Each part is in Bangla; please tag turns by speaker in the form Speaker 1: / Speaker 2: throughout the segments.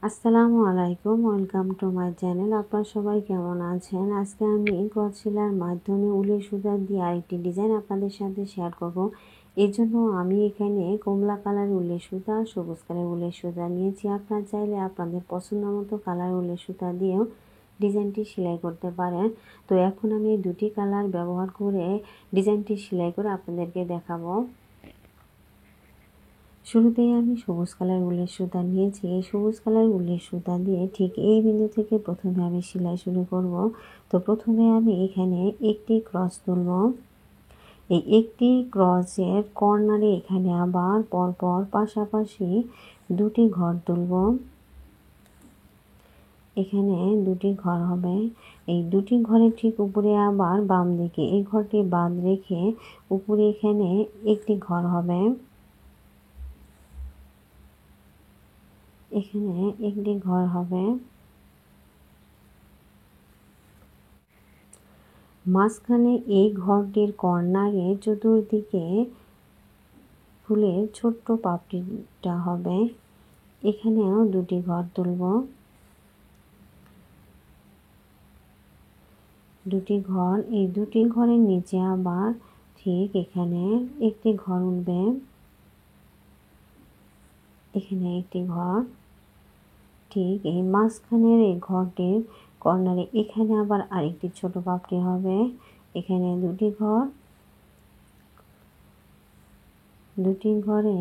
Speaker 1: আসসালামু আলাইকুম, ওয়েলকাম টু মাই চ্যানেল। আপনারা সবাই কেমন আছেন? আজকে আমি ক্রস সেলাইয়ের মাধ্যমে উলের সুতা দিয়ে আরেকটি ডিজাইন আপনাদের সাথে শেয়ার করব। এর জন্য আমি এখানে কমলা কালার উলের সুতা, সবুজ কালার উলের সুতা নিয়েছি। আপনারা চাইলে আপনাদের পছন্দ মতো কালার উলের সুতা দিয়েও ডিজাইনটি সেলাই করতে পারেন। তো এখন আমি এই দুটি কালার ব্যবহার করে ডিজাইনটি সেলাই করে আপনাদেরকে দেখাবো। শুরুতেই আমি সবুজ কালার উলের সুতা নিয়েছি। এই সবুজ কালার উলের সুতা দিয়ে ঠিক এই বিন্দু থেকে প্রথমে আমি সেলাই শুরু করব। তো প্রথমে আমি এখানে একটি ক্রস তুলব। এই একটি ক্রসের কর্নারে এখানে আবার পরপর পাশাপাশি দুটি ঘর তুলব। এখানে দুটি ঘর হবে। এই দুটি ঘরের ঠিক উপরে আবার বাম দিকে এই ঘরটি বাদ রেখে উপরে এখানে একটি ঘর হবে। এখানে একটি ঘর হবে। মাঝখানে এই ঘরটির কর্নারে চতুর্দিকে ফুলের ছোট্ট পাপড়িটা হবে। এখানেও দুটি ঘর তুলব। দুটি ঘর, এই দুটি ঘরের নিচে আবার ঠিক এখানে একটি ঘর উঠবে। এখানে একটি ঘর, ঠিক এই মাঝখানের এই ঘরটির কর্নারে এখানে আবার আরেকটি ছোট পাপড়ি হবে। এখানে দুটি ঘর, দুটি ঘরে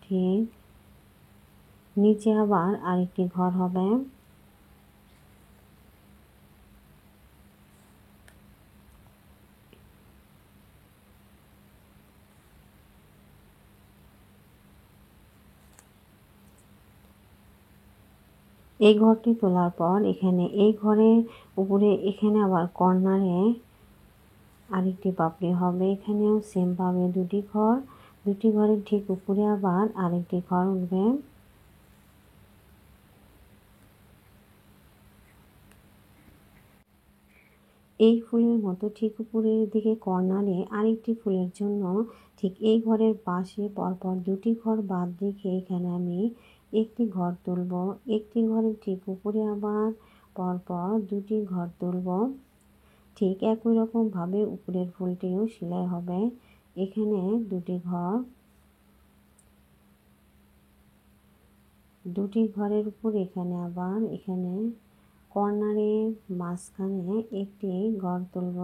Speaker 1: ঠিক নিচে আবার আরেকটি ঘর হবে। এই ঘরটি তোলার পর এখানে এই ঘরের উপরে এখানে আবার কর্নারে আরেকটি পাপড়ি হবে। এখানেও সেম ভাবে দুটি ঘর, দুটি ঘরের ঠিক উপরে আবার আরেকটি ঘর উঠবে। এই ফুলের মতো ঠিক উপরের দিকে কর্নারে আরেকটি ফুলের জন্য ঠিক এই ঘরের পাশে পরপর দুটি ঘর বাদ রেখে এখানে আমি একটি ঘর তুলব। একটি ঘরের ঠিক উপরে আবার পরপর দুটি ঘর তুলব। ঠিক একই রকম ভাবে উপরের ফুলটিও সেলাই হবে। এখানে দুটি ঘর, দুটি ঘরের উপর এখানে আবার এখানে কর্নারে মাঝখানে একটি ঘর তুলব।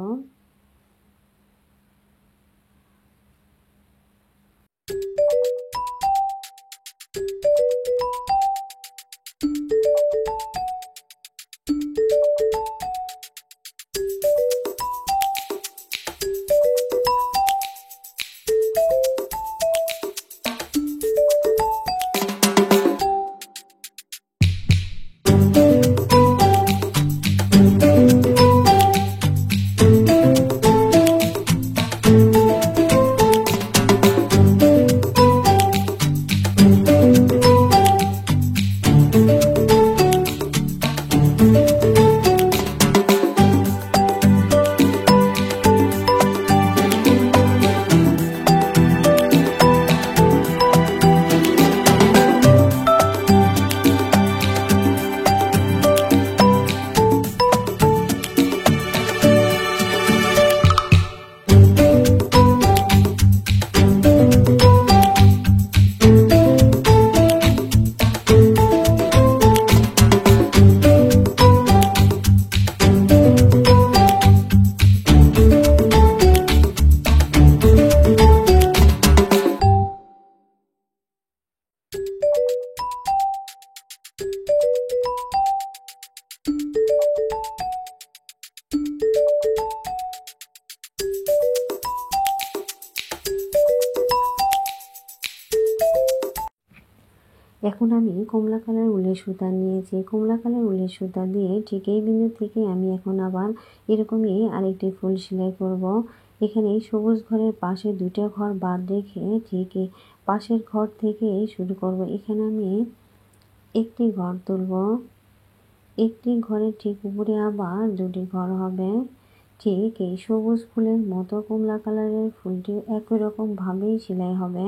Speaker 1: এখন আমি কমলা কালার উলের সুতা নিয়েছি। কমলা কালার উলের সুতা দিয়ে ঠিক এই বিন্দু থেকে আমি এখন আবার এরকমই আরেকটি ফুল সেলাই করব। এখানে সবুজ ঘরের পাশে দুটো ঘর বাদ রেখে ঠিক পাশের ঘর থেকে শুরু করব। এখানে আমি একটি ঘর তুলব। একটি ঘরের ঠিক উপরে আবার দুটি ঘর হবে। ঠিক এই সবুজ ফুলের মতো কমলা কালারের ফুলটি একই রকম ভাবেই সেলাই হবে।